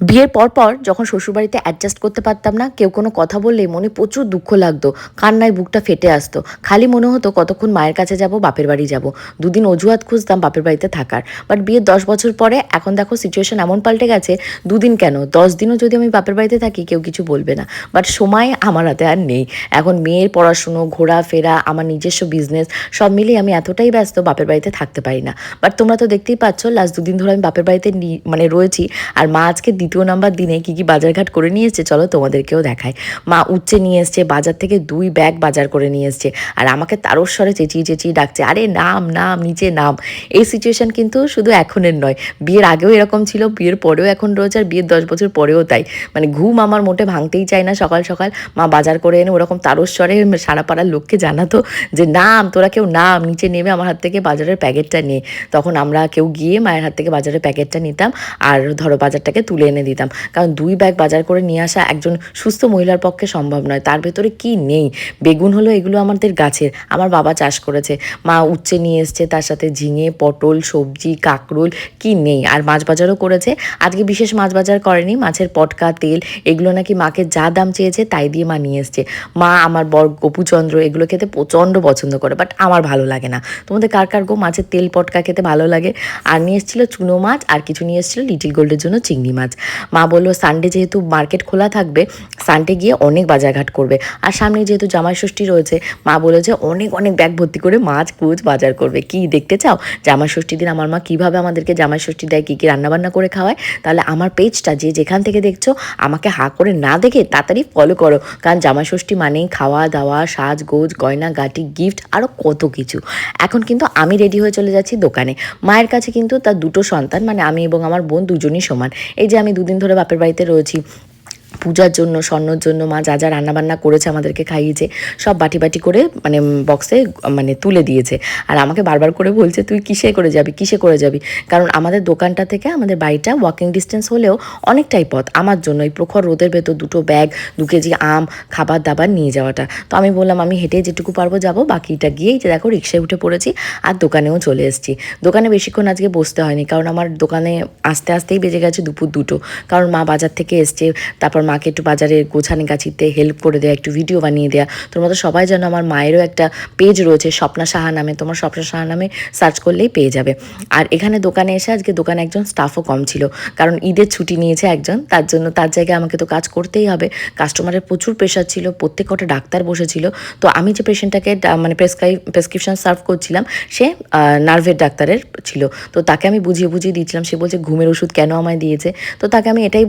বিয়ের পর যখন শ্বশুরবাড়িতে অ্যাডজাস্ট করতে পারতাম না, কেউ কোনো কথা বললেই মনে প্রচুর দুঃখ লাগতো, কান্নায় বুকটা ফেটে আসতো। খালি মনে হতো কতক্ষণ মায়ের কাছে যাব, বাপের বাড়ি যাব। দুদিন অজুহাত খুঁজতাম বাপের বাড়িতে থাকার। বাট বিয়ের 10 বছর পরে এখন দেখো সিচুয়েশন এমন পাল্টে গেছে, দুদিন কেন 10 দিনও যদি আমি বাপের বাড়িতে থাকি কেউ কিছু বলবে না। বাট সময় আমার হাতে আর নেই। এখন মেয়ের পড়াশুনো, ঘোরাফেরা, আমার নিজস্ব বিজনেস সব মিলিয়ে আমি এতটাই ব্যস্ত বাপের বাড়িতে থাকতে পারি না। বাট তোমরা তো দেখতেই পাচ্ছ লাস্ট 2 দিন ধরে আমি বাপের বাড়িতে মানে রয়েছি। আর মা আজকে 2য় নাম্বার দিনে কী কী বাজারঘাট করে নিয়ে এসছে চলো তোমাদেরকেও দেখায়। মা উচ্ছে নিয়ে এসছে, বাজার থেকে 2 ব্যাগ বাজার করে নিয়ে এসছে। আর আমাকে তারস্বরে চেঁচিয়ে চেঁচিয়ে ডাকছে, আরে নাম নাম, নিচে নাম। এই সিচুয়েশন কিন্তু শুধু এখনের নয়, বিয়ের আগেও এরকম ছিল, বিয়ের পরেও এখন রয়েছে, আর বিয়ের 10 বছর পরেও তাই। মানে ঘুম আমার মোটে ভাঙতেই চায় না। সকাল সকাল মা বাজার করে এনে ওরকম তারস্বরে সারা পাড়ার লোককে জানাতো যে নাম, তোরা কেউ নাম, নিচে নেমে আমার হাত থেকে বাজারের প্যাকেটটা নিয়ে। তখন আমরা কেউ গিয়ে মায়ের হাত থেকে বাজারের প্যাকেটটা নিতাম আর ধরো বাজারটাকে তুলে এনে দিতাম। কারণ 2 ব্যাগ বাজার করে নিয়ে আসা একজন সুস্থ মহিলার পক্ষে সম্ভব নয়। তার ভেতরে কি নেই, বেগুন হলো এগুলো আমাদের গাছের, আমার বাবা চাষ করেছে। মা উচ্ছে নিয়ে এসছে, তার সাথে ঝিঙে, পটল, সবজি, কাঁকরোল, কি নেই। আর মাছ বাজারও করেছে। আজকে বিশেষ মাছ বাজার করেনি, মাছের পটকা, তেল এগুলো নাকি মাকে যা দাম চেয়েছে তাই দিয়ে মা নিয়ে এসছে। মা আমার বর গোপুচন্দ্র এগুলো খেতে প্রচণ্ড পছন্দ করে, বাট আমার ভালো লাগে না। তোমাদের কার কার গো মাছের তেল পটকা খেতে ভালো লাগে? আর নিয়ে এসেছিলো চুনো মাছ, আর কিছু নিয়ে এসেছিলো লিটিল গোল্ডের জন্য চিংড়ি মাছ। মা বললো সানডে যেহেতু মার্কেট খোলা থাকবে, সানডে গিয়ে অনেক বাজারঘাট করবে। আর সামনে যেহেতু জামাই ষষ্ঠী রয়েছে, মা বলেছে অনেক অনেক ব্যাগ ভর্তি করে মাছ কুচ বাজার করবে। কি দেখতে চাও জামাই ষষ্ঠীর দিন আমার মা কীভাবে আমাদেরকে জামাই ষষ্ঠী দেয়, কী কী রান্নাবান্না করে খাওয়ায়? তাহলে আমার পেজটা যে যেখান থেকে দেখছো আমাকে হাঁ করে না দেখে তাড়াতাড়ি ফলো করো। কারণ জামাই ষষ্ঠী মানেই খাওয়া দাওয়া, সাজগোজ, গয়না গাটি, গিফট, আরও কত কিছু। এখন কিন্তু আমি রেডি হয়ে চলে যাচ্ছি দোকানে। মায়ের কাছে কিন্তু তার 2টো সন্তান, মানে আমি এবং আমার বোন দুজনই সমান। এই যে আমি 2 দিন ধরে বাপের বাড়িতে রয়েছি, পূজার জন্য, স্বর্ণর জন্য মা যা যা রান্নাবান্না করেছে আমাদেরকে খাইয়েছে, সব বাটি বাটি করে মানে বক্সে মানে তুলে দিয়েছে। আর আমাকে বারবার করে বলছে তুই কিসে করে যাবি, কিসে করে যাবি? কারণ আমাদের দোকানটা থেকে আমাদের বাড়িটা ওয়াকিং ডিস্টেন্স হলেও অনেকটাই পথ আমার জন্য। এই প্রখর রোদের ভেতর 2টো ব্যাগ, 2 কেজি আম, খাবার দাবার নিয়ে যাওয়াটা। তো আমি বললাম আমি হেঁটে যেটুকু পারবো যাবো, বাকিটা গিয়েই যে দেখো রিক্সায় উঠে পড়েছি আর দোকানেও চলে এসেছি। দোকানে বেশিক্ষণ আজকে বসতে হয়নি, কারণ আমার দোকানে আসতে আসতেই বেজে গেছে দুপুর 2টো। কারণ মা বাজার থেকে এসছে, তারপর মাকে একটু বাজারে গোছানি গাছিতে হেল্প করে দেয়া, একটু ভিডিও বানিয়ে দেয়া। তোমরা তো সবাই জানো আমার মায়েরও একটা পেজ রয়েছে স্বপ্না সাহা নামে, তোমার স্বপ্না সাহা নামে সার্চ করলেই পেয়ে যাবে। আর এখানে দোকানে এসে আজকে দোকানে একজন স্টাফও কম ছিল, কারণ ঈদের ছুটি নিয়েছে একজন, তার জন্য তার জায়গায় আমাকে তো কাজ করতেই হবে। কাস্টমারের প্রচুর প্রেশার ছিল, প্রত্যেক কটা ডাক্তার বসেছিল। তো আমি যে পেশেন্টটাকে মানে প্রেসক্রিপশন সার্ভ করছিলাম, সে নার্ভের ডাক্তারের ছিল। তো তাকে আমি বুঝিয়ে বুঝিয়ে দিচ্ছিলাম। সে বলছে ঘুমের ওষুধ কেন আমায় দিয়েছে। তো তাকে আমি এটাই